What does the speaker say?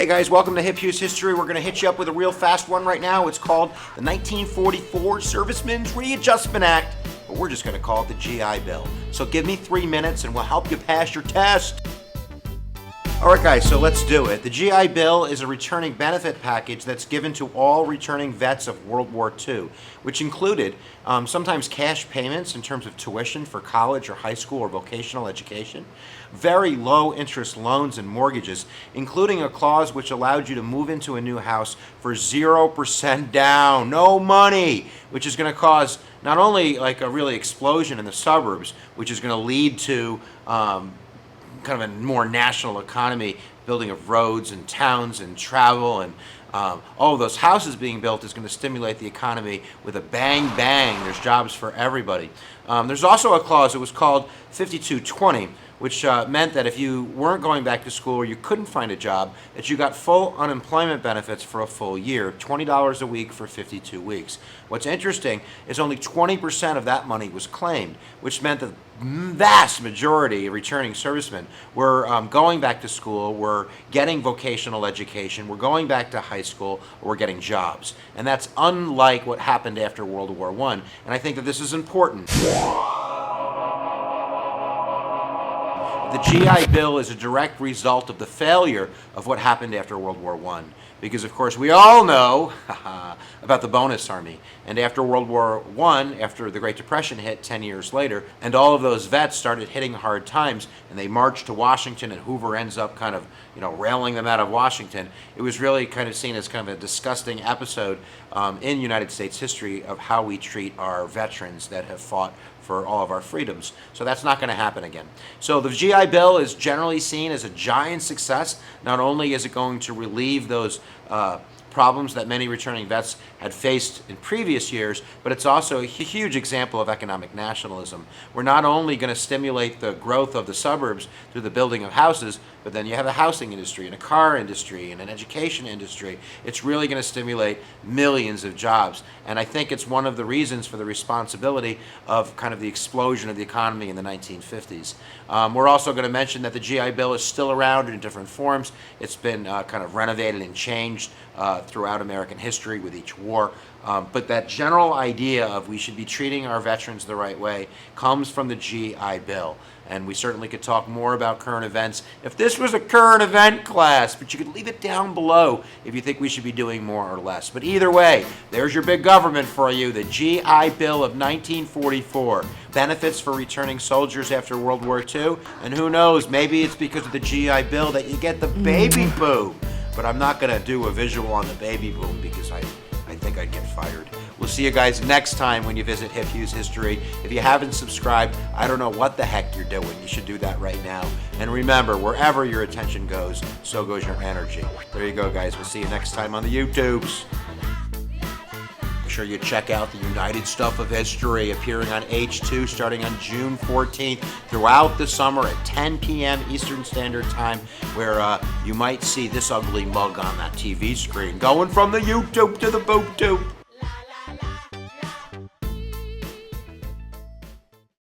Hey guys, welcome to HipHughes History. We're going to hit you up with a real fast one right now. It's called the 1944 Servicemen's Readjustment Act, but we're just going to call it the GI Bill. So give me 3 minutes and we'll help you pass your test. Alright guys, so let's do it. The GI Bill is a returning benefit package that's given to all returning vets of World War II, which included sometimes cash payments in terms of tuition for college or high school or vocational education, very low interest loans and mortgages, including a clause which allowed you to move into a new house for 0% down, no money, which is going to cause not only like a really explosion in the suburbs, which is going to lead to kind of a more national economy, building of roads and towns and travel, and all of those houses being built is going to stimulate the economy with a bang bang. There's jobs for everybody. There's also a clause that was called 5220, which meant that if you weren't going back to school or you couldn't find a job, that you got full unemployment benefits for a full year, $20 a week for 52 weeks. What's interesting is only 20% of that money was claimed, which meant that the vast majority of returning servicemen were going back to school, were getting vocational education, were going back to high school, or were getting jobs. And that's unlike what happened after World War I, and I think that this is important. The GI Bill is a direct result of the failure of what happened after World War I. Because, of course, we all know about the bonus army. And after World War I, after the Great Depression hit 10 years later, and all of those vets started hitting hard times, and they marched to Washington, and Hoover ends up kind of, railing them out of Washington, it was really kind of seen as kind of a disgusting episode in United States history of how we treat our veterans that have fought for all of our freedoms. So that's not going to happen again. So the GI Bill is generally seen as a giant success. Not only is it going to relieve those problems that many returning vets had faced in previous years, but it's also a huge example of economic nationalism. We're not only going to stimulate the growth of the suburbs through the building of houses, but then you have a housing industry and a car industry and an education industry. It's really going to stimulate millions of jobs. And I think it's one of the reasons for the responsibility of kind of the explosion of the economy in the 1950s. We're also going to mention that the GI Bill is still around in different forms. It's been kind of renovated and changed throughout American history with each war. But that general idea of we should be treating our veterans the right way comes from the GI Bill. And we certainly could talk more about current events if this was a current event class, but you could leave it down below if you think we should be doing more or less. But either way, there's your big government for you, the GI Bill of 1944. Benefits for returning soldiers after World War II, and who knows, maybe it's because of the GI Bill that you get the baby boom. But I'm not going to do a visual on the baby boom because I think I'd get fired. We'll see you guys next time when you visit HipHughes History. If you haven't subscribed, I don't know what the heck you're doing. You should do that right now. And remember, wherever your attention goes, so goes your energy. There you go, guys. We'll see you next time on the YouTubes. Make sure you check out the United Stuff of History appearing on H2 starting on June 14th throughout the summer at 10 p.m. Eastern Standard Time, where you might see this ugly mug on that TV screen going from the YouTube to the boob tube.